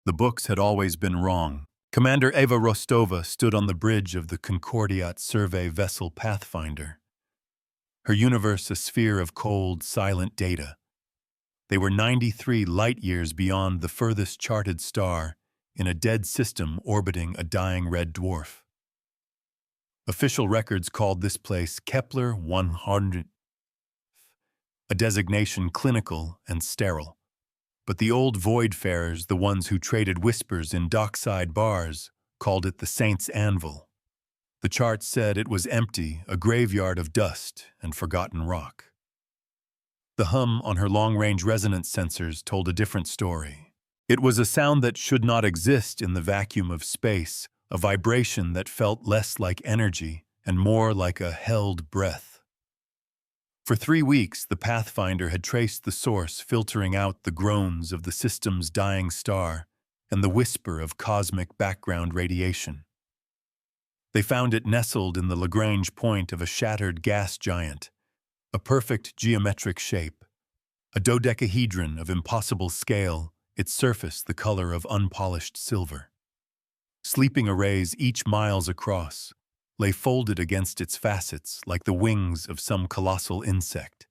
The books had always been wrong. Commander Eva Rostova stood on the bridge of the Concordiat survey vessel Pathfinder. Her universe a sphere of cold, silent data. They were 93 light-years beyond the furthest charted star in a dead system orbiting a dying red dwarf. Official records called this place Kepler 100, a designation clinical and sterile. But the old voidfarers, the ones who traded whispers in dockside bars, called it the Saint's Anvil. The chart said it was empty, a graveyard of dust and forgotten rock. The hum on her long-range resonance sensors told a different story. It was a sound that should not exist in the vacuum of space, a vibration that felt less like energy and more like a held breath. For 3 weeks, the Pathfinder had traced the source, filtering out the groans of the system's dying star and the whisper of cosmic background radiation. They found it nestled in the Lagrange point of a shattered gas giant, a perfect geometric shape, a dodecahedron of impossible scale, its surface the color of unpolished silver. Sleeping arrays each miles across lay folded against its facets like the wings of some colossal insect.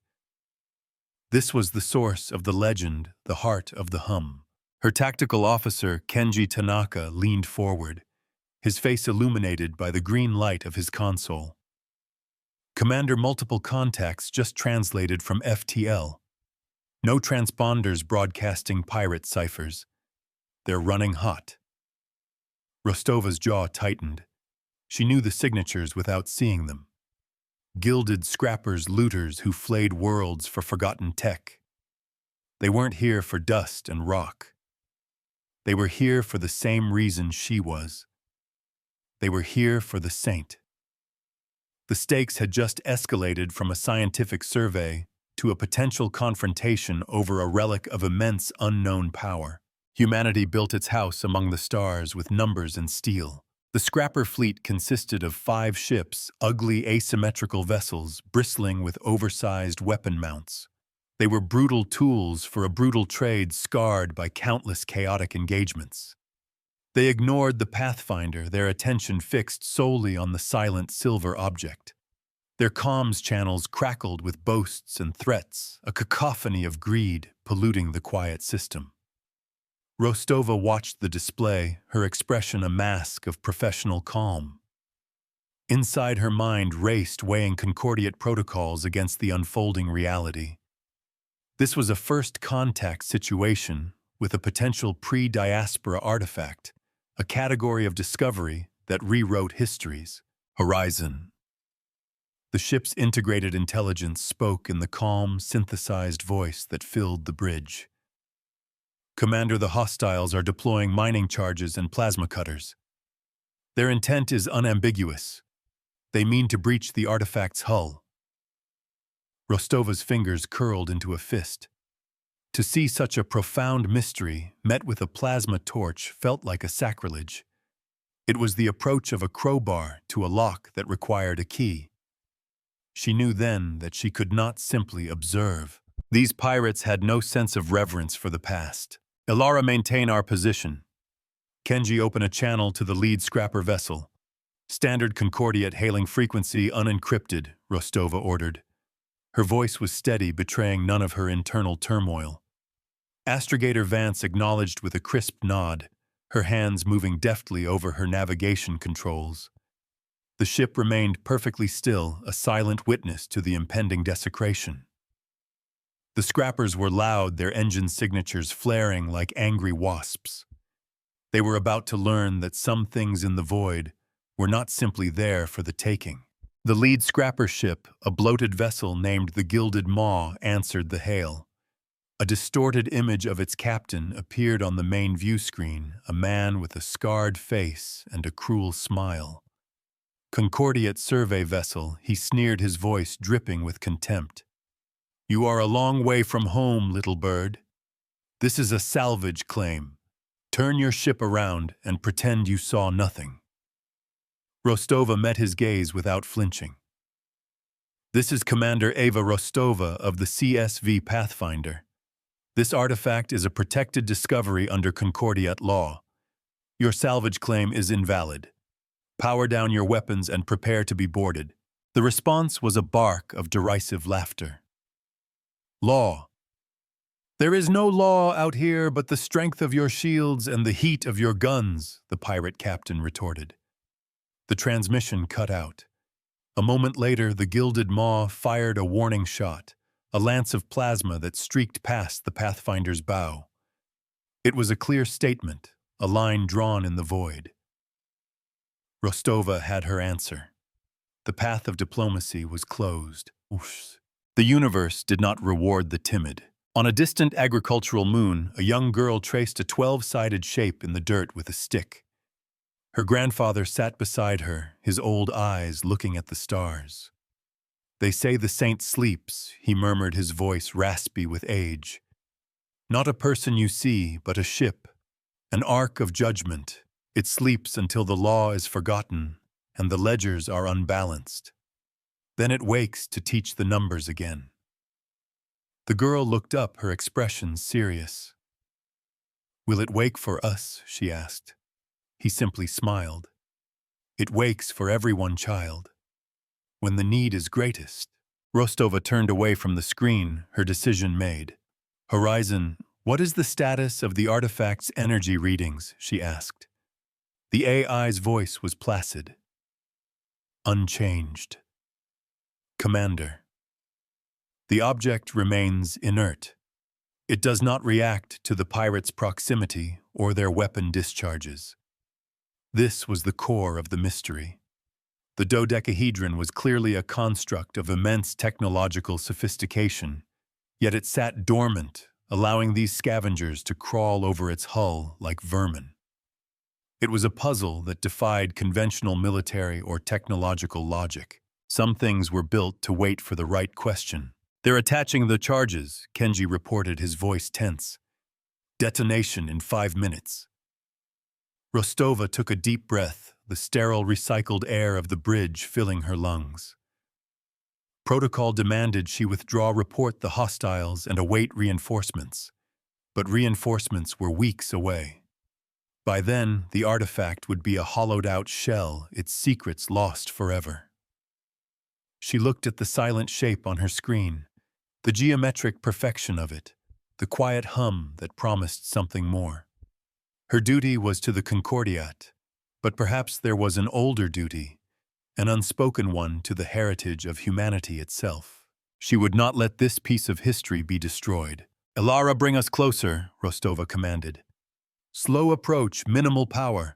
This was the source of the legend, the heart of the hum. Her tactical officer, Kenji Tanaka, leaned forward, his face illuminated by the green light of his console. Commander, multiple contacts just translated from FTL. No transponders broadcasting pirate ciphers. They're running hot. Rostova's jaw tightened. She knew the signatures without seeing them. Gilded scrappers, looters who flayed worlds for forgotten tech. They weren't here for dust and rock. They were here for the same reason she was. They were here for the Saint. The stakes had just escalated from a scientific survey to a potential confrontation over a relic of immense unknown power. Humanity built its house among the stars with numbers and steel. The scrapper fleet consisted of 5 ships, ugly asymmetrical vessels bristling with oversized weapon mounts. They were brutal tools for a brutal trade scarred by countless chaotic engagements. They ignored the Pathfinder, their attention fixed solely on the silent silver object. Their comms channels crackled with boasts and threats, a cacophony of greed polluting the quiet system. Rostova watched the display, her expression a mask of professional calm. Inside her mind raced, weighing Concordiat protocols against the unfolding reality. This was a first contact situation with a potential pre-diaspora artifact, a category of discovery that rewrote histories. Horizon. The ship's integrated intelligence spoke in the calm, synthesized voice that filled the bridge. Commander, the hostiles are deploying mining charges and plasma cutters. Their intent is unambiguous. They mean to breach the artifact's hull. Rostova's fingers curled into a fist. To see such a profound mystery met with a plasma torch felt like a sacrilege. It was the approach of a crowbar to a lock that required a key. She knew then that she could not simply observe. These pirates had no sense of reverence for the past. Ilara, maintain our position. Kenji, open a channel to the lead scrapper vessel. Standard Concordiat hailing frequency unencrypted, Rostova ordered. Her voice was steady, betraying none of her internal turmoil. Astrogator Vance acknowledged with a crisp nod, her hands moving deftly over her navigation controls. The ship remained perfectly still, a silent witness to the impending desecration. The scrappers were loud, their engine signatures flaring like angry wasps. They were about to learn that some things in the void were not simply there for the taking. The lead scrapper ship, a bloated vessel named the Gilded Maw, answered the hail. A distorted image of its captain appeared on the main view screen, a man with a scarred face and a cruel smile. Concordiat survey vessel, he sneered, his voice dripping with contempt. You are a long way from home, little bird. This is a salvage claim. Turn your ship around and pretend you saw nothing. Rostova met his gaze without flinching. This is Commander Eva Rostova of the CSV Pathfinder. This artifact is a protected discovery under Concordiat law. Your salvage claim is invalid. Power down your weapons and prepare to be boarded. The response was a bark of derisive laughter. Law. There is no law out here but the strength of your shields and the heat of your guns, the pirate captain retorted. The transmission cut out. A moment later, the gilded maw fired a warning shot, a lance of plasma that streaked past the Pathfinder's bow. It was a clear statement, a line drawn in the void. Rostova had her answer. The path of diplomacy was closed. The universe did not reward the timid. On a distant agricultural moon, a young girl traced a 12-sided shape in the dirt with a stick. Her grandfather sat beside her, his old eyes looking at the stars. They say the saint sleeps, he murmured, his voice raspy with age. Not a person you see, but a ship, an ark of judgment. It sleeps until the law is forgotten and the ledgers are unbalanced. Then it wakes to teach the numbers again. The girl looked up, her expression serious. Will it wake for us? She asked. He simply smiled. It wakes for everyone, child. When the need is greatest. Rostova turned away from the screen, her decision made. Horizon, what is the status of the artifact's energy readings? She asked. The AI's voice was placid. Unchanged. Commander. The object remains inert. It does not react to the pirates' proximity or their weapon discharges. This was the core of the mystery. The dodecahedron was clearly a construct of immense technological sophistication, yet it sat dormant, allowing these scavengers to crawl over its hull like vermin. It was a puzzle that defied conventional military or technological logic. Some things were built to wait for the right question. They're attaching the charges, Kenji reported, his voice tense. Detonation in 5 minutes. Rostova took a deep breath, the sterile recycled air of the bridge filling her lungs. Protocol demanded she withdraw, report the hostiles, and await reinforcements. But reinforcements were weeks away. By then, the artifact would be a hollowed-out shell, its secrets lost forever. She looked at the silent shape on her screen, the geometric perfection of it, the quiet hum that promised something more. Her duty was to the Concordiat, but perhaps there was an older duty, an unspoken one to the heritage of humanity itself. She would not let this piece of history be destroyed. Elara, bring us closer, Rostova commanded. Slow approach, minimal power.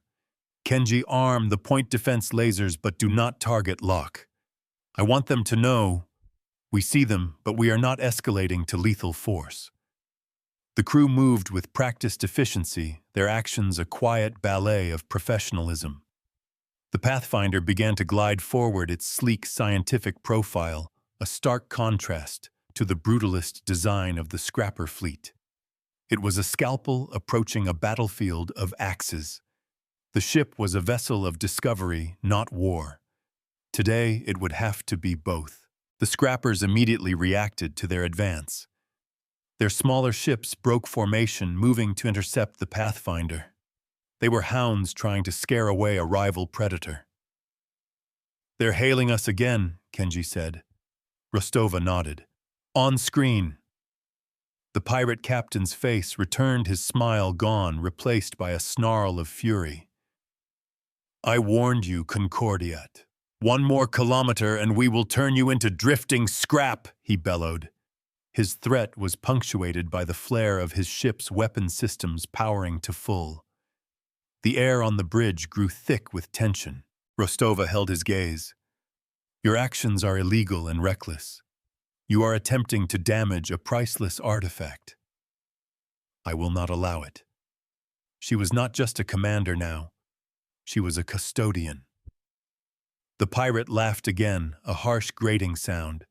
Kenji, arm the point defense lasers, but do not target lock. I want them to know we see them, but we are not escalating to lethal force. The crew moved with practiced efficiency, their actions a quiet ballet of professionalism. The Pathfinder began to glide forward, its sleek scientific profile, a stark contrast to the brutalist design of the scrapper fleet. It was a scalpel approaching a battlefield of axes. The ship was a vessel of discovery, not war. Today, it would have to be both. The scrappers immediately reacted to their advance. Their smaller ships broke formation, moving to intercept the Pathfinder. They were hounds trying to scare away a rival predator. They're hailing us again, Kenji said. Rostova nodded. On screen. The pirate captain's face returned, his smile gone, replaced by a snarl of fury. I warned you, Concordiat. 1 more kilometer and we will turn you into drifting scrap, he bellowed. His threat was punctuated by the flare of his ship's weapon systems powering to full. The air on the bridge grew thick with tension. Rostova held his gaze. Your actions are illegal and reckless. You are attempting to damage a priceless artifact. I will not allow it. She was not just a commander now. She was a custodian. The pirate laughed again, a harsh grating sound.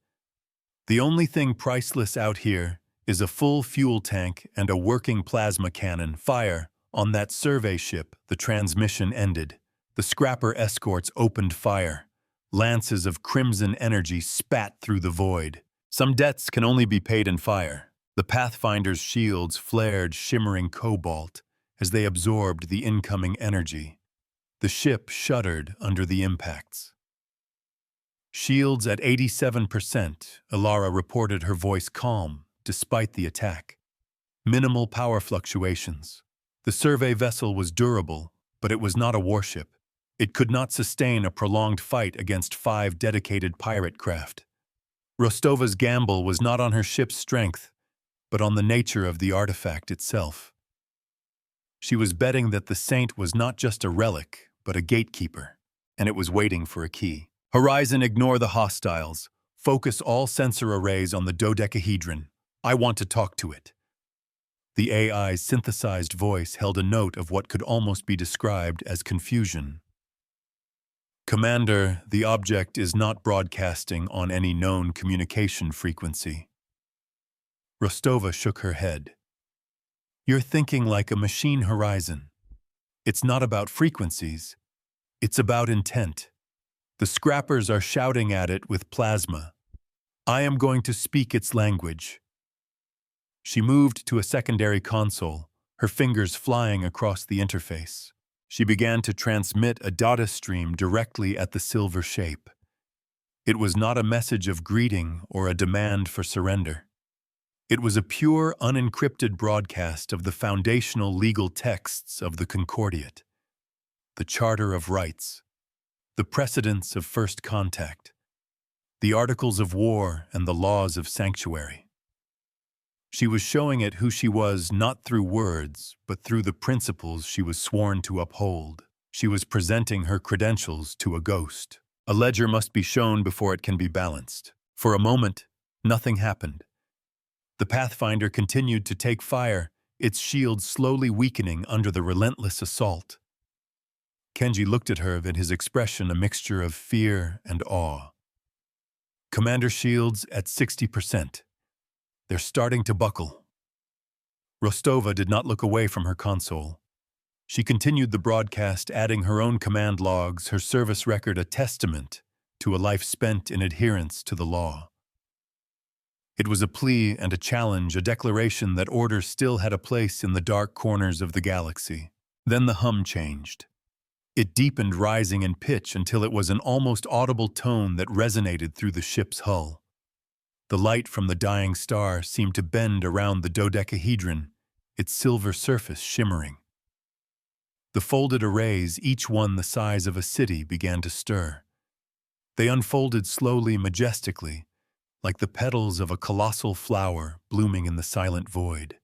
The only thing priceless out here is a full fuel tank and a working plasma cannon. Fire! On that survey ship, the transmission ended. The scrapper escorts opened fire. Lances of crimson energy spat through the void. Some debts can only be paid in fire. The Pathfinder's shields flared shimmering cobalt as they absorbed the incoming energy. The ship shuddered under the impacts. Shields at 87%, Ilara reported, her voice calm despite the attack. Minimal power fluctuations. The survey vessel was durable, but it was not a warship. It could not sustain a prolonged fight against 5 dedicated pirate craft. Rostova's gamble was not on her ship's strength, but on the nature of the artifact itself. She was betting that the Saint was not just a relic, but a gatekeeper, and it was waiting for a key. Horizon, ignore the hostiles. Focus all sensor arrays on the dodecahedron. I want to talk to it. The AI's synthesized voice held a note of what could almost be described as confusion. Commander, the object is not broadcasting on any known communication frequency. Rostova shook her head. You're thinking like a machine, Horizon. It's not about frequencies. It's about intent. The scrappers are shouting at it with plasma. I am going to speak its language. She moved to a secondary console, her fingers flying across the interface. She began to transmit a data stream directly at the silver shape. It was not a message of greeting or a demand for surrender. It was a pure, unencrypted broadcast of the foundational legal texts of the Concordiate, the Charter of Rights, the precedents of first contact, the Articles of War and the laws of sanctuary. She was showing it who she was not through words, but through the principles she was sworn to uphold. She was presenting her credentials to a ghost. A ledger must be shown before it can be balanced. For a moment, nothing happened. The Pathfinder continued to take fire, its shield slowly weakening under the relentless assault. Kenji looked at her, and his expression a mixture of fear and awe. Commander shields at 60%. They're starting to buckle. Rostova did not look away from her console. She continued the broadcast, adding her own command logs, her service record a testament to a life spent in adherence to the law. It was a plea and a challenge, a declaration that order still had a place in the dark corners of the galaxy. Then the hum changed. It deepened, rising in pitch until it was an almost audible tone that resonated through the ship's hull. The light from the dying star seemed to bend around the dodecahedron, its silver surface shimmering. The folded arrays, each one the size of a city, began to stir. They unfolded slowly, majestically, like the petals of a colossal flower blooming in the silent void.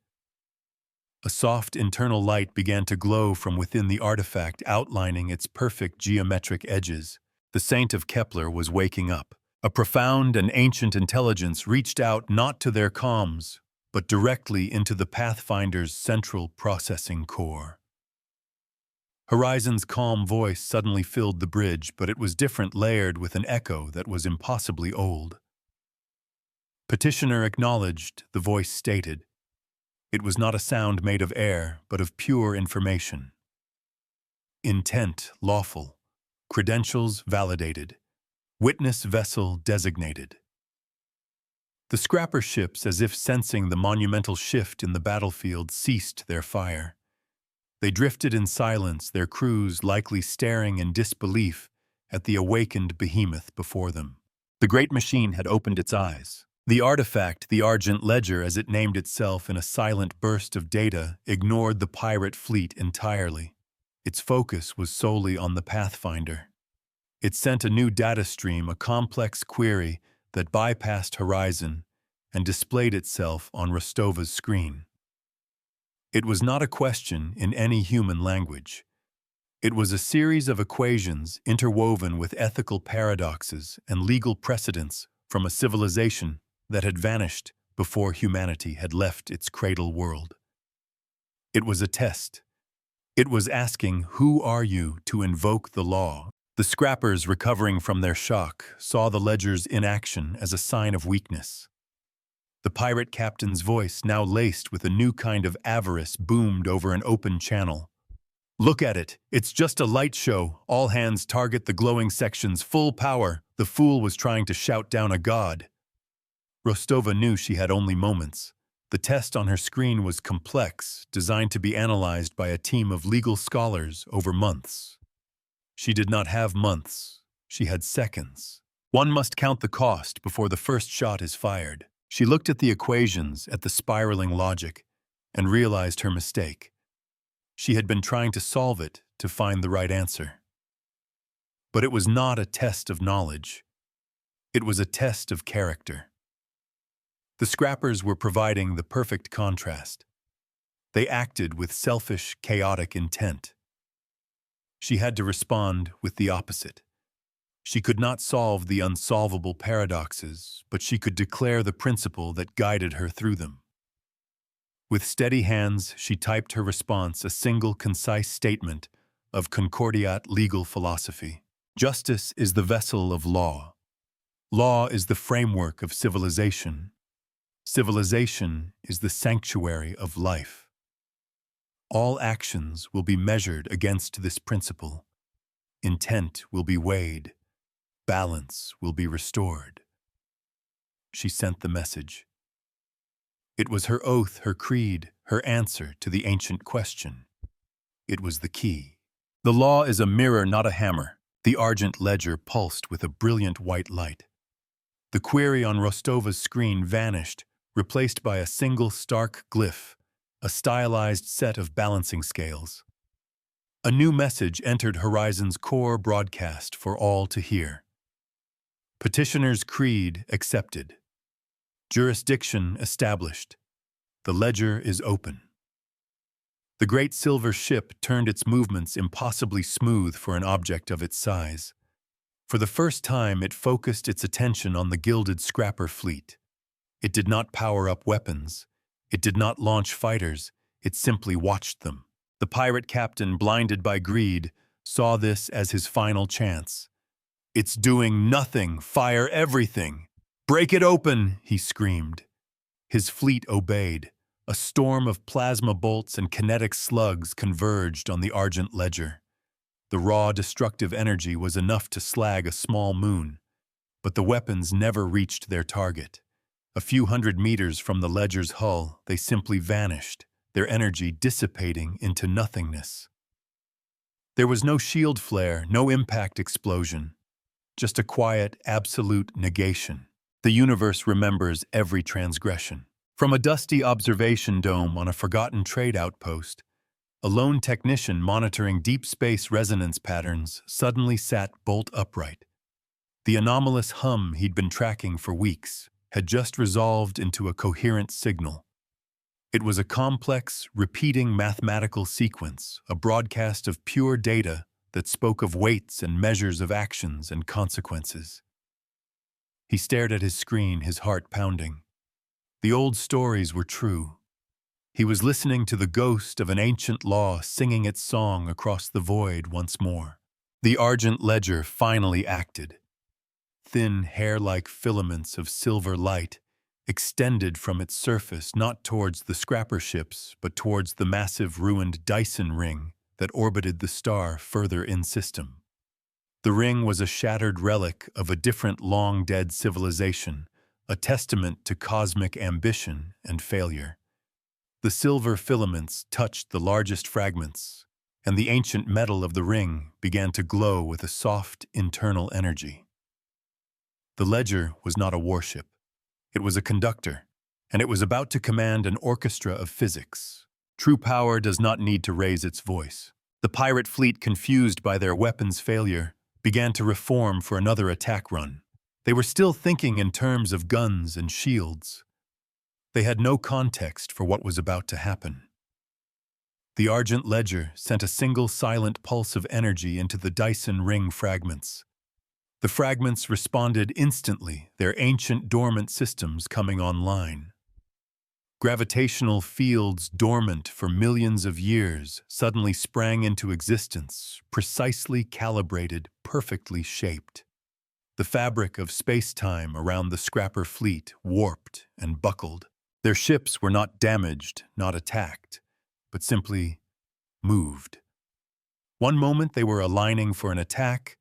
A soft internal light began to glow from within the artifact, outlining its perfect geometric edges. The Saint of Kepler was waking up. A profound and ancient intelligence reached out not to their comms, but directly into the Pathfinder's central processing core. Horizon's calm voice suddenly filled the bridge, but it was different, layered with an echo that was impossibly old. Petitioner acknowledged, the voice stated. It was not a sound made of air, but of pure information. Intent lawful. Credentials validated. Witness vessel designated. The scrapper ships, as if sensing the monumental shift in the battlefield, ceased their fire. They drifted in silence, their crews likely staring in disbelief at the awakened behemoth before them. The great machine had opened its eyes. The artifact, the Argent Ledger as it named itself in a silent burst of data, ignored the pirate fleet entirely. Its focus was solely on the Pathfinder. It sent a new data stream, a complex query that bypassed Horizon and displayed itself on Rostova's screen. It was not a question in any human language. It was a series of equations interwoven with ethical paradoxes and legal precedents from a civilization that had vanished before humanity had left its cradle world. It was a test. It was asking, who are you to invoke the law? The scrappers, recovering from their shock, saw the ledger's inaction as a sign of weakness. The pirate captain's voice, now laced with a new kind of avarice, boomed over an open channel. Look at it. It's just a light show. All hands target the glowing sections, full power. The fool was trying to shout down a god. Rostova knew she had only moments. The test on her screen was complex, designed to be analyzed by a team of legal scholars over months. She did not have months. She had seconds. One must count the cost before the first shot is fired. She looked at the equations, at the spiraling logic, and realized her mistake. She had been trying to solve it to find the right answer. But it was not a test of knowledge. It was a test of character. The scrappers were providing the perfect contrast. They acted with selfish, chaotic intent. She had to respond with the opposite. She could not solve the unsolvable paradoxes, but she could declare the principle that guided her through them. With steady hands, she typed her response, a single, concise statement of Concordiat legal philosophy. Justice is the vessel of law. Law is the framework of civilization. Civilization is the sanctuary of life. All actions will be measured against this principle. Intent will be weighed. Balance will be restored. She sent the message. It was her oath, her creed, her answer to the ancient question. It was the key. The law is a mirror, not a hammer. The argent ledger pulsed with a brilliant white light. The query on Rostova's screen vanished, replaced by a single stark glyph, a stylized set of balancing scales. A new message entered Horizon's core broadcast for all to hear. Petitioner's creed accepted. Jurisdiction established. The ledger is open. The great silver ship turned its movements impossibly smooth for an object of its size. For the first time, it focused its attention on the gilded scrapper fleet. It did not power up weapons. It did not launch fighters. It simply watched them. The pirate captain, blinded by greed, saw this as his final chance. "It's doing nothing. Fire everything. Break it open," he screamed. His fleet obeyed. A storm of plasma bolts and kinetic slugs converged on the argent ledger. The raw, destructive energy was enough to slag a small moon, but the weapons never reached their target. A few hundred meters from the ledger's hull, they simply vanished, their energy dissipating into nothingness. There was no shield flare, no impact explosion, just a quiet, absolute negation. The universe remembers every transgression. From a dusty observation dome on a forgotten trade outpost, a lone technician monitoring deep space resonance patterns suddenly sat bolt upright. The anomalous hum he'd been tracking for weeks had just resolved into a coherent signal. It was a complex, repeating mathematical sequence, a broadcast of pure data that spoke of weights and measures of actions and consequences. He stared at his screen, his heart pounding. The old stories were true. He was listening to the ghost of an ancient law singing its song across the void once more. The argent ledger finally acted. Thin, hair-like filaments of silver light extended from its surface not towards the scrapper ships, but towards the massive ruined Dyson ring that orbited the star further in system. The ring was a shattered relic of a different long-dead civilization, a testament to cosmic ambition and failure. The silver filaments touched the largest fragments, and the ancient metal of the ring began to glow with a soft internal energy. The ledger was not a warship. It was a conductor, and it was about to command an orchestra of physics. True power does not need to raise its voice. The pirate fleet, confused by their weapons' failure, began to reform for another attack run. They were still thinking in terms of guns and shields. They had no context for what was about to happen. The argent ledger sent a single silent pulse of energy into the Dyson ring fragments. The fragments responded instantly, their ancient dormant systems coming online. Gravitational fields dormant for millions of years suddenly sprang into existence, precisely calibrated, perfectly shaped. The fabric of space-time around the scrapper fleet warped and buckled. Their ships were not damaged, not attacked, but simply moved. One moment they were aligning for an attack,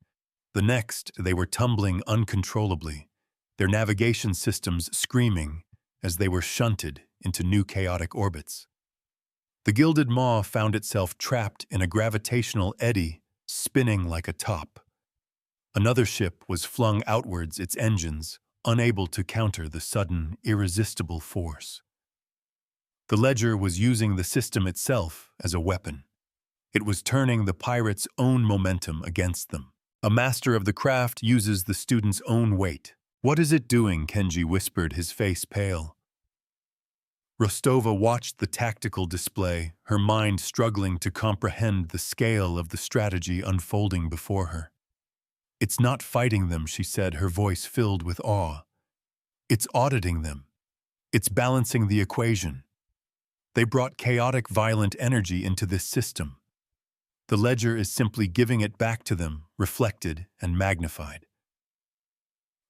the next they were tumbling uncontrollably, their navigation systems screaming as they were shunted into new chaotic orbits. The Gilded Maw found itself trapped in a gravitational eddy, spinning like a top. Another ship was flung outwards, its engines unable to counter the sudden, irresistible force. The Ledger was using the system itself as a weapon. It was turning the pirates' own momentum against them. A master of the craft uses the student's own weight. "What is it doing?" Kenji whispered, his face pale. Rostova watched the tactical display, her mind struggling to comprehend the scale of the strategy unfolding before her. "It's not fighting them," she said, her voice filled with awe. "It's auditing them. It's balancing the equation. They brought chaotic, violent energy into this system. The Ledger is simply giving it back to them, reflected and magnified."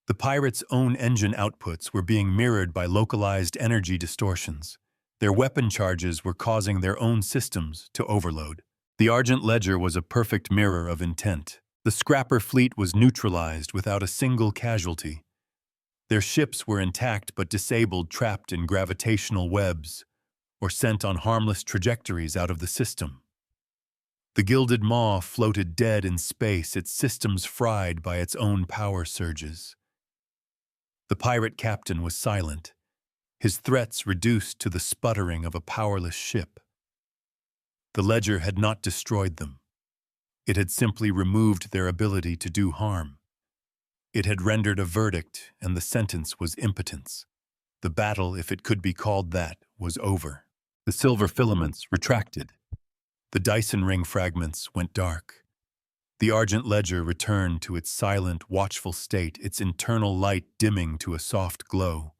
The pirates' own engine outputs were being mirrored by localized energy distortions. Their weapon charges were causing their own systems to overload. The Argent Ledger was a perfect mirror of intent. The scrapper fleet was neutralized without a single casualty. Their ships were intact but disabled, trapped in gravitational webs, or sent on harmless trajectories out of the system. The Gilded Maw floated dead in space, its systems fried by its own power surges. The pirate captain was silent, his threats reduced to the sputtering of a powerless ship. The Ledger had not destroyed them. It had simply removed their ability to do harm. It had rendered a verdict, and the sentence was impotence. The battle, if it could be called that, was over. The silver filaments retracted. The Dyson ring fragments went dark. The Argent Ledger returned to its silent, watchful state, its internal light dimming to a soft glow.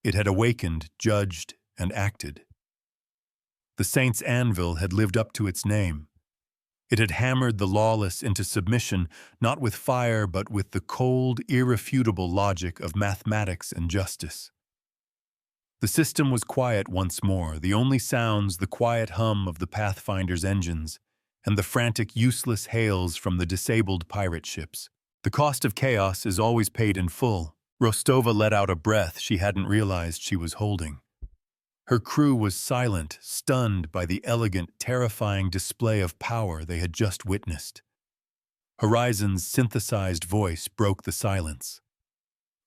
It had awakened, judged, and acted. The Saint's anvil had lived up to its name. It had hammered the lawless into submission, not with fire, but with the cold, irrefutable logic of mathematics and justice. The system was quiet once more, the only sounds the quiet hum of the Pathfinder's engines and the frantic, useless hails from the disabled pirate ships. The cost of chaos is always paid in full. Rostova let out a breath she hadn't realized she was holding. Her crew was silent, stunned by the elegant, terrifying display of power they had just witnessed. Horizon's synthesized voice broke the silence.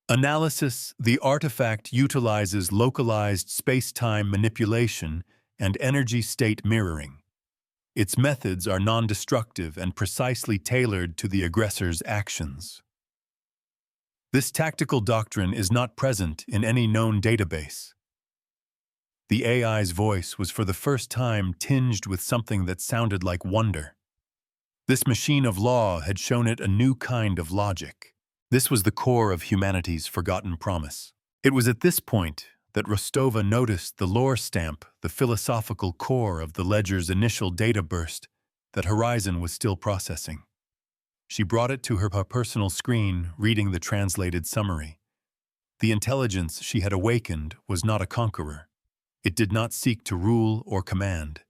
"Analysis: the artifact utilizes localized space-time manipulation and energy state mirroring. Its methods are non-destructive and precisely tailored to the aggressor's actions. This tactical doctrine is not present in any known database." The AI's voice was for the first time tinged with something that sounded like wonder. This machine of law had shown it a new kind of logic. This was the core of humanity's forgotten promise. It was at this point that Rostova noticed the lore stamp, the philosophical core of the Ledger's initial data burst that Horizon was still processing. She brought it to her personal screen, reading the translated summary. The intelligence she had awakened was not a conqueror. It did not seek to rule or command.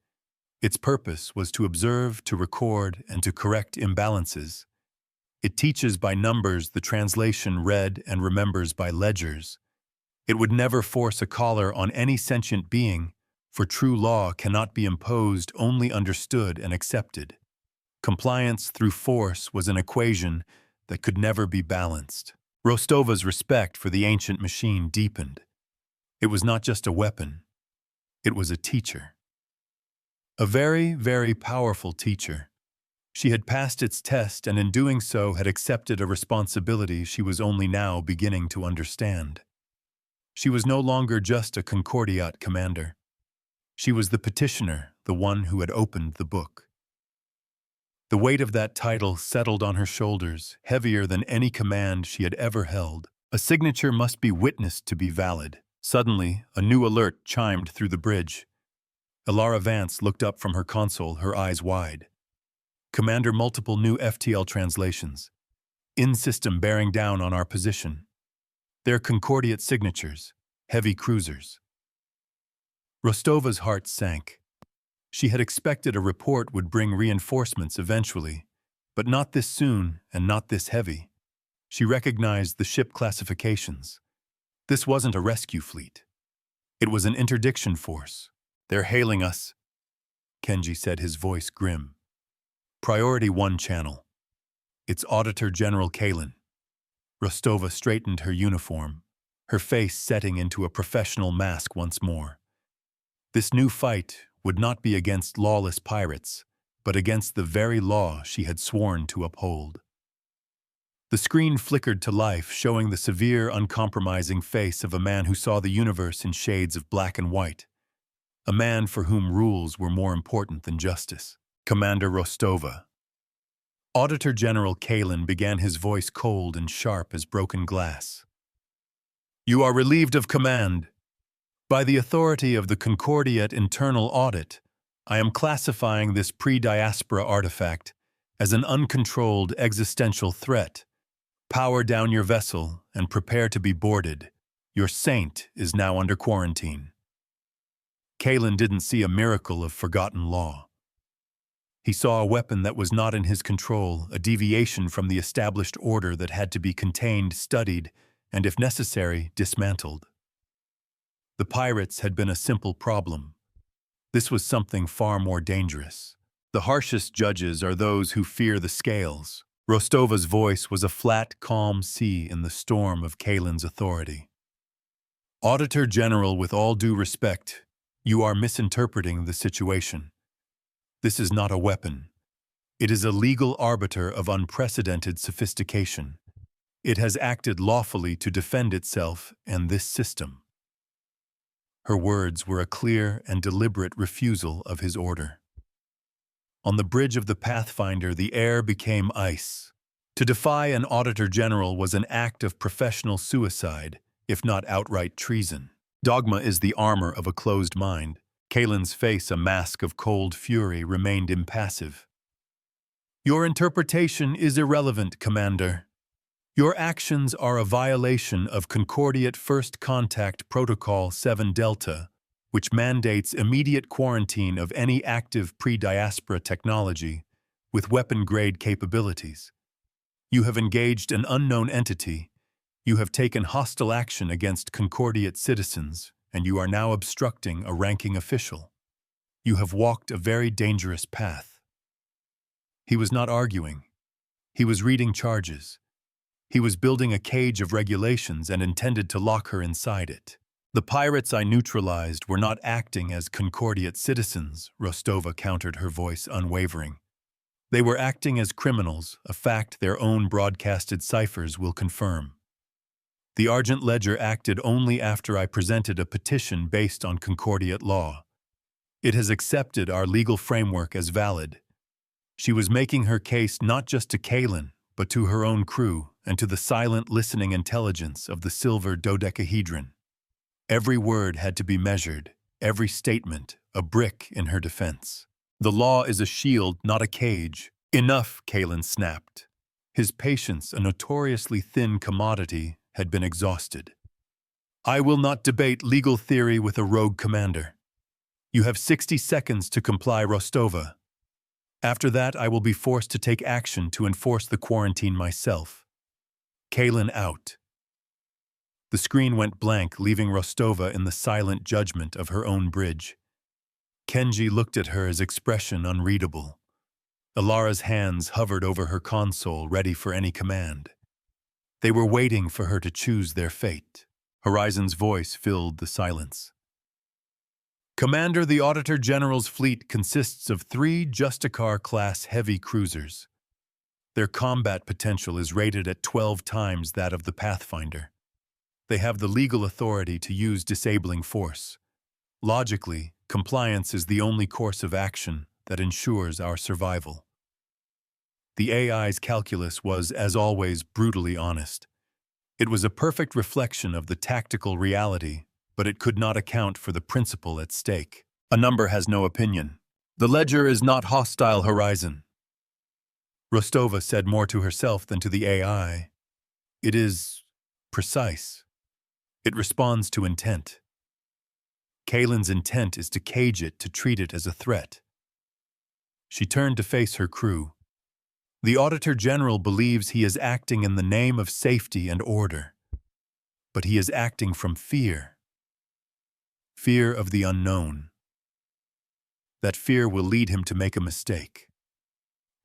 Its purpose was to observe, to record, and to correct imbalances. It teaches by numbers, the translation read, and remembers by ledgers. It would never force a collar on any sentient being, for true law cannot be imposed, only understood and accepted. Compliance through force was an equation that could never be balanced. Rostova's respect for the ancient machine deepened. It was not just a weapon. It was a teacher. A very, very powerful teacher. She had passed its test and in doing so had accepted a responsibility she was only now beginning to understand. She was no longer just a Concordiat commander. She was the petitioner, the one who had opened the book. The weight of that title settled on her shoulders, heavier than any command she had ever held. A signature must be witnessed to be valid. Suddenly, a new alert chimed through the bridge. Elara Vance looked up from her console, her eyes wide. "Commander, multiple new FTL translations. In-system bearing down on our position. They're Concordiat signatures, heavy cruisers." Rostova's heart sank. She had expected a report would bring reinforcements eventually, but not this soon and not this heavy. She recognized the ship classifications. This wasn't a rescue fleet. It was an interdiction force. They're hailing us, Kenji said, his voice grim. Priority 1 channel. It's Auditor General Kalen. Rostova straightened her uniform, her face setting into a professional mask once more. This new fight would not be against lawless pirates, but against the very law she had sworn to uphold. The screen flickered to life, showing the severe, uncompromising face of a man who saw the universe in shades of black and white. A man for whom rules were more important than justice. Commander Rostova. Auditor General Kalen began, his voice cold and sharp as broken glass. You are relieved of command. By the authority of the Concordiat Internal Audit, I am classifying this pre-diaspora artifact as an uncontrolled existential threat. Power down your vessel and prepare to be boarded. Your saint is now under quarantine. Kalen didn't see a miracle of forgotten law. He saw a weapon that was not in his control, a deviation from the established order that had to be contained, studied, and if necessary, dismantled. The pirates had been a simple problem. This was something far more dangerous. The harshest judges are those who fear the scales. Rostova's voice was a flat, calm sea in the storm of Kalen's authority. Auditor General, with all due respect, you are misinterpreting the situation. This is not a weapon. It is a legal arbiter of unprecedented sophistication. It has acted lawfully to defend itself and this system. Her words were a clear and deliberate refusal of his order. On the bridge of the Pathfinder, the air became ice. To defy an Auditor General was an act of professional suicide, if not outright treason. Dogma is the armor of a closed mind. Kalen's face, a mask of cold fury, remained impassive. Your interpretation is irrelevant, Commander. Your actions are a violation of Concordiat First Contact Protocol 7 Delta, which mandates immediate quarantine of any active pre-diaspora technology with weapon-grade capabilities. You have engaged an unknown entity. You have taken hostile action against Concordiat citizens, and you are now obstructing a ranking official. You have walked a very dangerous path. He was not arguing. He was reading charges. He was building a cage of regulations and intended to lock her inside it. The pirates I neutralized were not acting as Concordiat citizens, Rostova countered, her voice unwavering. They were acting as criminals, a fact their own broadcasted ciphers will confirm. The Argent Ledger acted only after I presented a petition based on Concordiat law. It has accepted our legal framework as valid. She was making her case not just to Kalen, but to her own crew and to the silent listening intelligence of the silver dodecahedron. Every word had to be measured, every statement a brick in her defense. The law is a shield, not a cage. Enough, Kalen snapped. His patience, a notoriously thin commodity, had been exhausted. I will not debate legal theory with a rogue commander. You have 60 seconds to comply, Rostova. After that, I will be forced to take action to enforce the quarantine myself. Kalen out. The screen went blank, leaving Rostova in the silent judgment of her own bridge. Kenji looked at her, his expression unreadable. Alara's hands hovered over her console, ready for any command. They were waiting for her to choose their fate. Horizon's voice filled the silence. Commander, the Auditor General's fleet consists of 3 Justicar-class heavy cruisers. Their combat potential is rated at 12 times that of the Pathfinder. They have the legal authority to use disabling force. Logically, compliance is the only course of action that ensures our survival. The AI's calculus was, as always, brutally honest. It was a perfect reflection of the tactical reality, but it could not account for the principle at stake. A number has no opinion. The ledger is not hostile, Horizon. Rostova said more to herself than to the AI. It is precise. It responds to intent. Kalen's intent is to cage it, to treat it as a threat. She turned to face her crew. The Auditor General believes he is acting in the name of safety and order, but he is acting from fear. Fear of the unknown. That fear will lead him to make a mistake.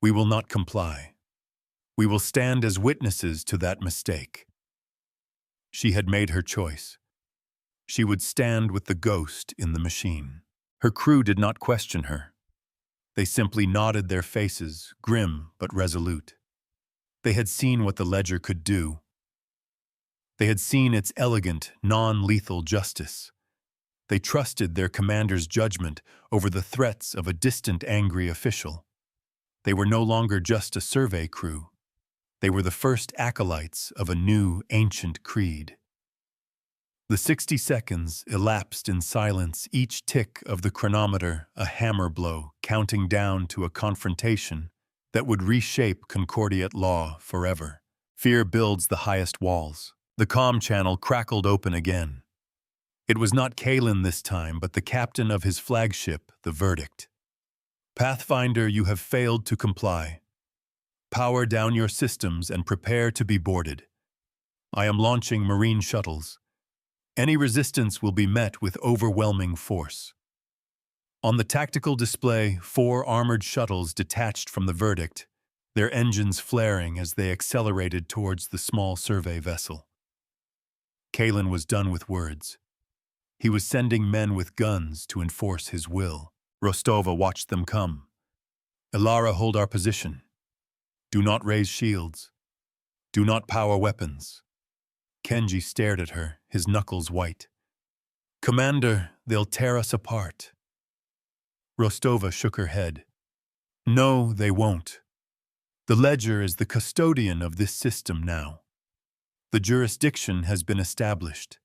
We will not comply. We will stand as witnesses to that mistake. She had made her choice. She would stand with the ghost in the machine. Her crew did not question her. They simply nodded their faces, grim but resolute. They had seen what the ledger could do. They had seen its elegant, non-lethal justice. They trusted their commander's judgment over the threats of a distant, angry official. They were no longer just a survey crew. They were the first acolytes of a new, ancient creed. The 60 seconds elapsed in silence, each tick of the chronometer a hammer blow, counting down to a confrontation that would reshape Concordiate law forever. Fear builds the highest walls. The comm channel crackled open again. It was not Kalen this time, but the captain of his flagship, the verdict. Pathfinder, you have failed to comply. Power down your systems and prepare to be boarded. I am launching marine shuttles. Any resistance will be met with overwhelming force. On the tactical display, 4 armored shuttles detached from the verdict, their engines flaring as they accelerated towards the small survey vessel. Kalen was done with words. He was sending men with guns to enforce his will. Rostova watched them come. Ilara, hold our position. Do not raise shields. Do not power weapons. Kenji stared at her, his knuckles white. Commander, they'll tear us apart. Rostova shook her head. No, they won't. The ledger is the custodian of this system now. The jurisdiction has been established.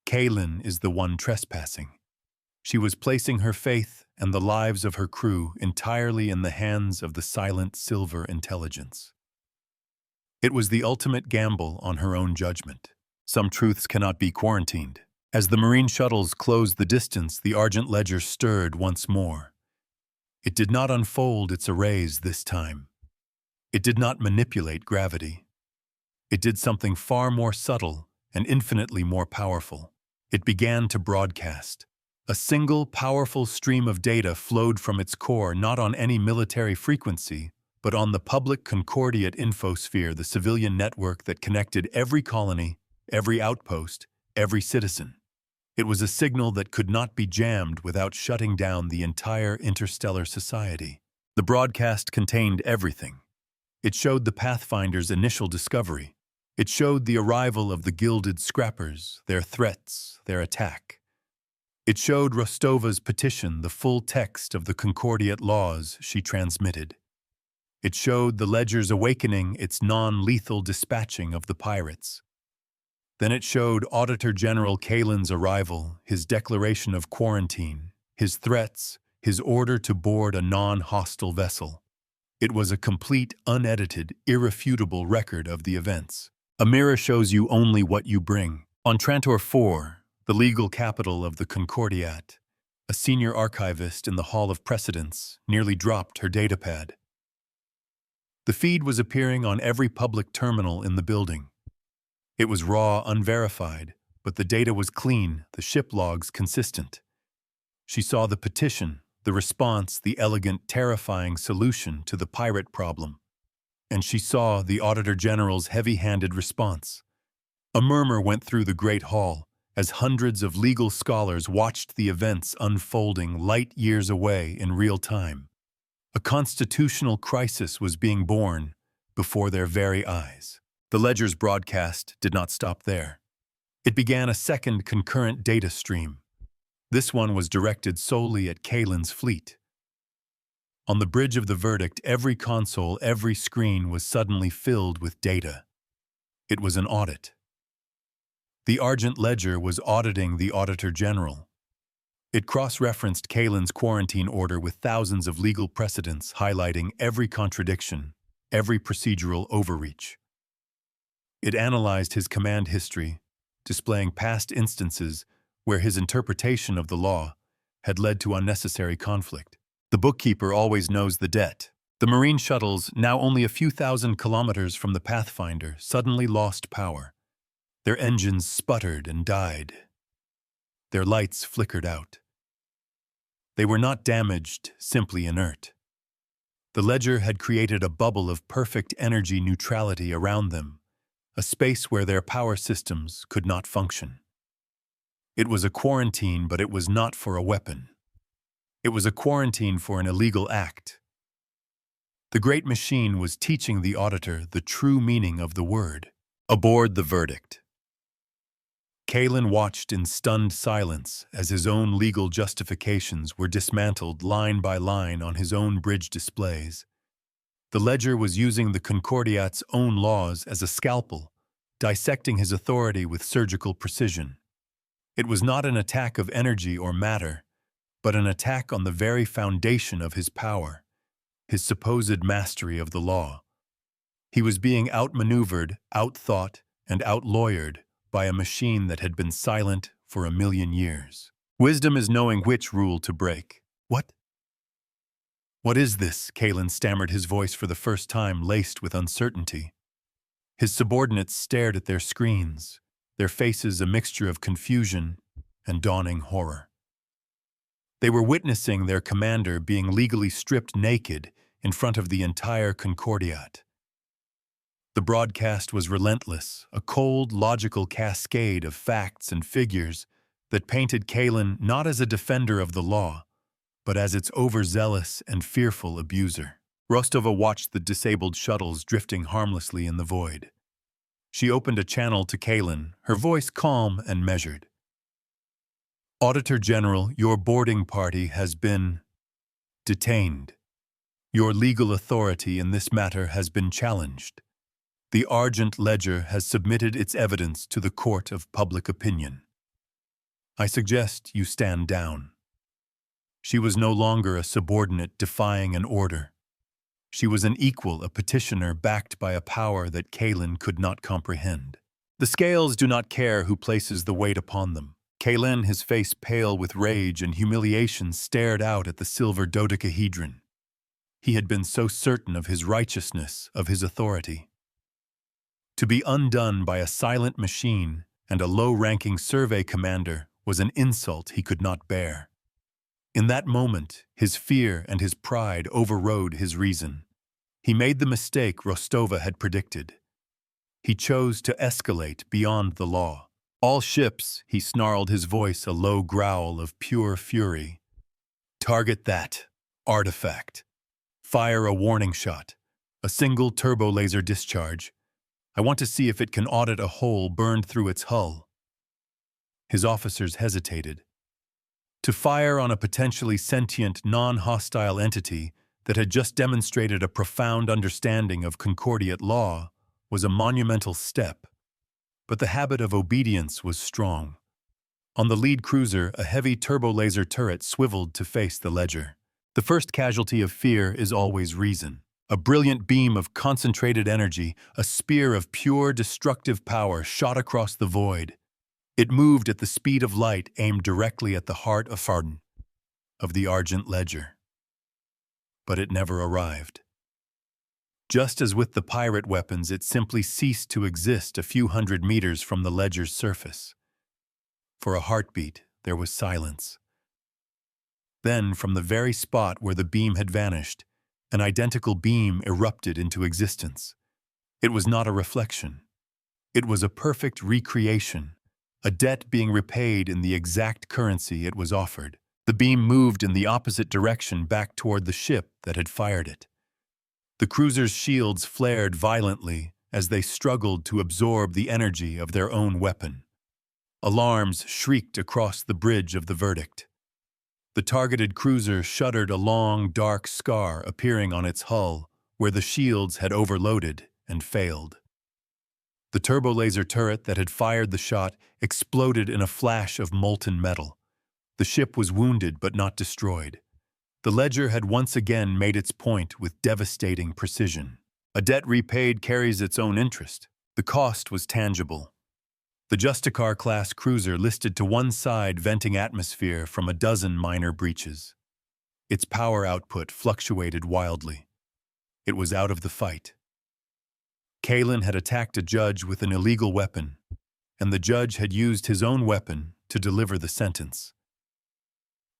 Kalen is the one trespassing. She was placing her faith and the lives of her crew entirely in the hands of the silent silver intelligence. It was the ultimate gamble on her own judgment. Some truths cannot be quarantined. As the marine shuttles closed the distance, the Argent Ledger stirred once more. It did not unfold its arrays this time. It did not manipulate gravity. It did something far more subtle and infinitely more powerful. It began to broadcast. A single, powerful stream of data flowed from its core, not on any military frequency, but on the public Concordiate infosphere, the civilian network that connected every colony, every outpost, every citizen. It was a signal that could not be jammed without shutting down the entire interstellar society. The broadcast contained everything. It showed the Pathfinder's initial discovery. It showed the arrival of the gilded scrappers, their threats, their attack. It showed Rostova's petition, the full text of the Concordiate laws she transmitted. It showed the Ledger's awakening, its non-lethal dispatching of the pirates. Then it showed Auditor General Kalen's arrival, his declaration of quarantine, his threats, his order to board a non-hostile vessel. It was a complete, unedited, irrefutable record of the events. A mirror shows you only what you bring. On Trantor 4, the legal capital of the Concordiat, a senior archivist in the Hall of Precedence nearly dropped her datapad. The feed was appearing on every public terminal in the building. It was raw, unverified, but the data was clean, the ship logs consistent. She saw the petition, the response, the elegant, terrifying solution to the pirate problem. And she saw the Auditor General's heavy-handed response. A murmur went through the Great Hall as hundreds of legal scholars watched the events unfolding light years away in real time. A constitutional crisis was being born before their very eyes. The Ledger's broadcast did not stop there. It began a second concurrent data stream. This one was directed solely at Kalen's fleet. On the bridge of the verdict, every console, every screen was suddenly filled with data. It was an audit. The Argent Ledger was auditing the Auditor General. It cross-referenced Kalen's quarantine order with thousands of legal precedents highlighting every contradiction, every procedural overreach. It analyzed his command history, displaying past instances where his interpretation of the law had led to unnecessary conflict. The bookkeeper always knows the debt. The marine shuttles, now only a few thousand kilometers from the Pathfinder, suddenly lost power. Their engines sputtered and died. Their lights flickered out. They were not damaged, simply inert. The ledger had created a bubble of perfect energy neutrality around them, a space where their power systems could not function. It was a quarantine, but it was not for a weapon. It was a quarantine for an illegal act. The great machine was teaching the auditor the true meaning of the word. Aboard the verdict. Kalen watched in stunned silence as his own legal justifications were dismantled line by line on his own bridge displays. The ledger was using the Concordiat's own laws as a scalpel, dissecting his authority with surgical precision. It was not an attack of energy or matter, but an attack on the very foundation of his power, his supposed mastery of the law. He was being outmaneuvered, outthought, and outlawyered by a machine that had been silent for 1,000,000 years. Wisdom is knowing which rule to break. What? What is this? Kalen stammered, his voice for the first time laced with uncertainty. His subordinates stared at their screens, their faces a mixture of confusion and dawning horror. They were witnessing their commander being legally stripped naked in front of the entire Concordiat. The broadcast was relentless, a cold, logical cascade of facts and figures that painted Kalen not as a defender of the law, but as its overzealous and fearful abuser. Rostova watched the disabled shuttles drifting harmlessly in the void. She opened a channel to Kalen, her voice calm and measured. Auditor General, your boarding party has been detained. Your legal authority in this matter has been challenged. The Argent Ledger has submitted its evidence to the court of public opinion. I suggest you stand down. She was no longer a subordinate defying an order. She was an equal, a petitioner backed by a power that Kalen could not comprehend. The scales do not care who places the weight upon them. Kalen, his face pale with rage and humiliation, stared out at the silver dodecahedron. He had been so certain of his righteousness, of his authority. To be undone by a silent machine and a low-ranking survey commander was an insult he could not bear. In that moment, his fear and his pride overrode his reason. He made the mistake Rostova had predicted. He chose to escalate beyond the law. All ships, he snarled, his voice a low growl of pure fury. Target that artifact. Fire a warning shot. A single turbolaser discharge. I want to see if it can audit a hole burned through its hull. His officers hesitated. To fire on a potentially sentient, non-hostile entity that had just demonstrated a profound understanding of Concordiat law was a monumental step. But the habit of obedience was strong. On the lead cruiser, a heavy turbolaser turret swiveled to face the ledger. The first casualty of fear is always reason. A brilliant beam of concentrated energy, a spear of pure destructive power shot across the void. It moved at the speed of light, aimed directly at the heart of Farden, of the Argent Ledger. But it never arrived. Just as with the pirate weapons, it simply ceased to exist a few hundred meters from the ledger's surface. For a heartbeat, there was silence. Then, from the very spot where the beam had vanished, an identical beam erupted into existence. It was not a reflection. It was a perfect recreation, a debt being repaid in the exact currency it was offered. The beam moved in the opposite direction back toward the ship that had fired it. The cruiser's shields flared violently as they struggled to absorb the energy of their own weapon. Alarms shrieked across the bridge of the verdict. The targeted cruiser shuddered, a long, dark scar appearing on its hull where the shields had overloaded and failed. The turbolaser turret that had fired the shot exploded in a flash of molten metal. The ship was wounded but not destroyed. The ledger had once again made its point with devastating precision. A debt repaid carries its own interest. The cost was tangible. The Justicar-class cruiser listed to one side, venting atmosphere from a dozen minor breaches. Its power output fluctuated wildly. It was out of the fight. Kalen had attacked a judge with an illegal weapon, and the judge had used his own weapon to deliver the sentence.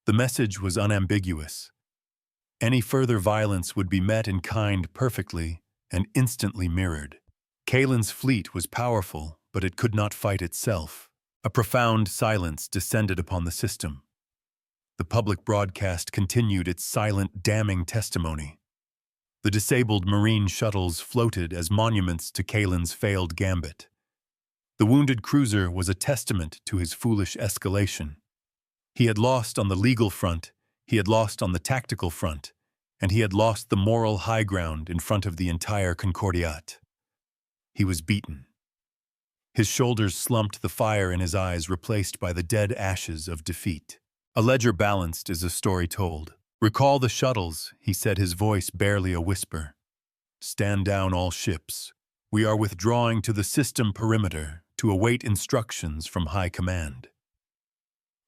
The message was unambiguous. Any further violence would be met in kind perfectly and instantly mirrored. Kalen's fleet was powerful, but it could not fight itself. A profound silence descended upon the system. The public broadcast continued its silent, damning testimony. The disabled Marine shuttles floated as monuments to Kalen's failed gambit. The wounded cruiser was a testament to his foolish escalation. He had lost on the legal front, he had lost on the tactical front, and he had lost the moral high ground in front of the entire Concordiat. He was beaten. His shoulders slumped, the fire in his eyes replaced by the dead ashes of defeat. A ledger balanced is a story told. "Recall the shuttles," he said, his voice barely a whisper. "Stand down all ships. We are withdrawing to the system perimeter to await instructions from High Command."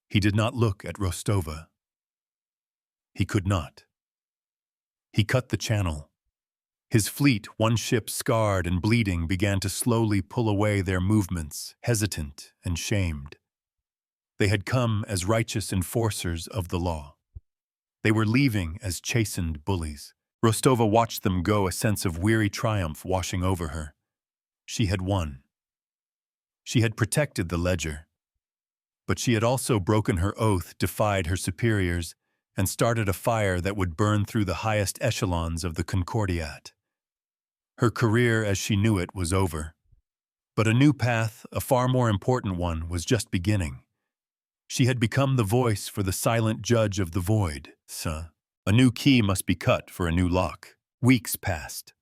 He did not look at Rostova. He could not. He cut the channel. His fleet, one ship scarred and bleeding, began to slowly pull away their movements, hesitant and shamed. They had come as righteous enforcers of the law. They were leaving as chastened bullies. Rostova watched them go, a sense of weary triumph washing over her. She had won. She had protected the ledger. But she had also broken her oath, defied her superiors, and started a fire that would burn through the highest echelons of the Concordiat. Her career as she knew it was over. But a new path, a far more important one, was just beginning. She had become the voice for the silent judge of the void. A new key must be cut for a new lock. Weeks passed.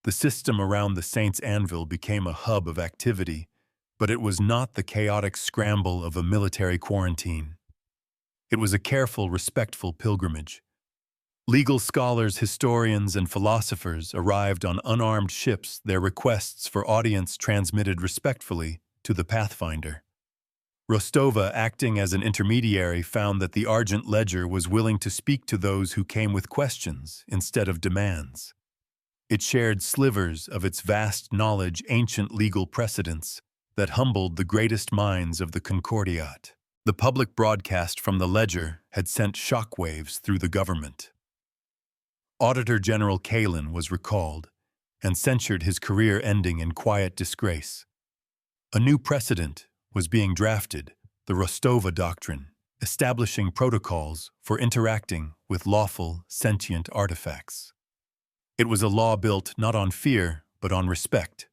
The system around the Saint's Anvil became a hub of activity, but it was not the chaotic scramble of a military quarantine. It was a careful, respectful pilgrimage. Legal scholars, historians, and philosophers arrived on unarmed ships, their requests for audience transmitted respectfully to the Pathfinder. Rostova, acting as an intermediary, found that the Argent Ledger was willing to speak to those who came with questions instead of demands. It shared slivers of its vast knowledge, ancient legal precedents, that humbled the greatest minds of the Concordiat. The public broadcast from the Ledger had sent shockwaves through the government. Auditor General Kalen was recalled and censured, his career ending in quiet disgrace. A new precedent was being drafted, the Rostova Doctrine, establishing protocols for interacting with lawful, sentient artifacts. It was a law built not on fear, but on respect.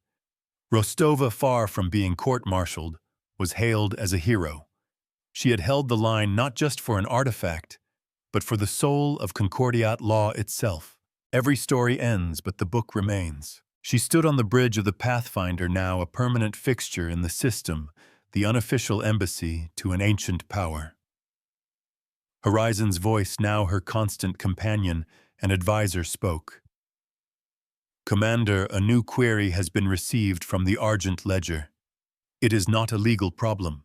Rostova, far from being court-martialed, was hailed as a hero. She had held the line not just for an artifact, but for the soul of Concordiat law itself. Every story ends, but the book remains. She stood on the bridge of the Pathfinder, now a permanent fixture in the system, the unofficial embassy to an ancient power. Horizon's voice, now her constant companion and advisor, spoke. "Commander, a new query has been received from the Argent Ledger. It is not a legal problem.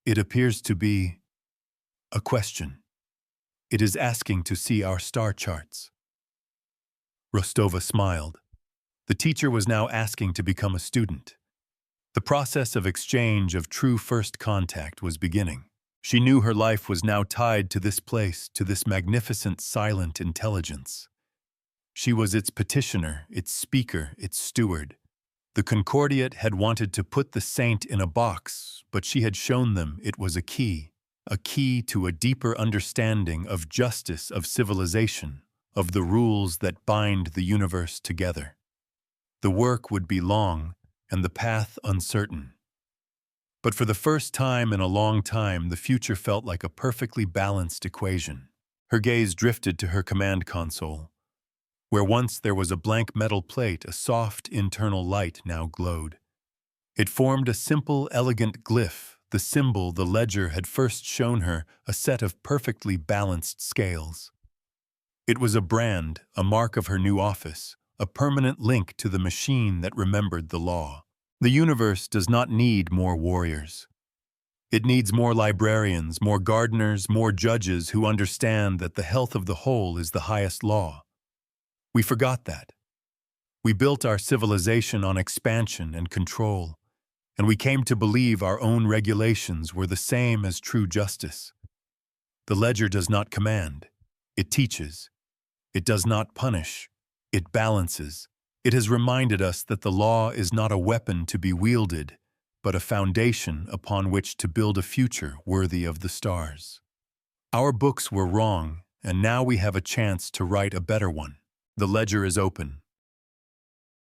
It appears to be a question. It is asking to see our star charts." Rostova smiled. The teacher was now asking to become a student. The process of exchange, of true first contact, was beginning. She knew her life was now tied to this place, to this magnificent silent intelligence. She was its petitioner, its speaker, its steward. The Concordiat had wanted to put the saint in a box, but she had shown them it was a key to a deeper understanding of justice, of civilization, of the rules that bind the universe together. The work would be long, and the path uncertain. But for the first time in a long time, the future felt like a perfectly balanced equation. Her gaze drifted to her command console. Where once there was a blank metal plate, a soft internal light now glowed. It formed a simple, elegant glyph, the symbol the ledger had first shown her, a set of perfectly balanced scales. It was a brand, a mark of her new office, a permanent link to the machine that remembered the law. The universe does not need more warriors. It needs more librarians, more gardeners, more judges who understand that the health of the whole is the highest law. We forgot that. We built our civilization on expansion and control, and we came to believe our own regulations were the same as true justice. The ledger does not command, it teaches. It does not punish, it balances. It has reminded us that the law is not a weapon to be wielded, but a foundation upon which to build a future worthy of the stars. Our books were wrong, and now we have a chance to write a better one. The ledger is open.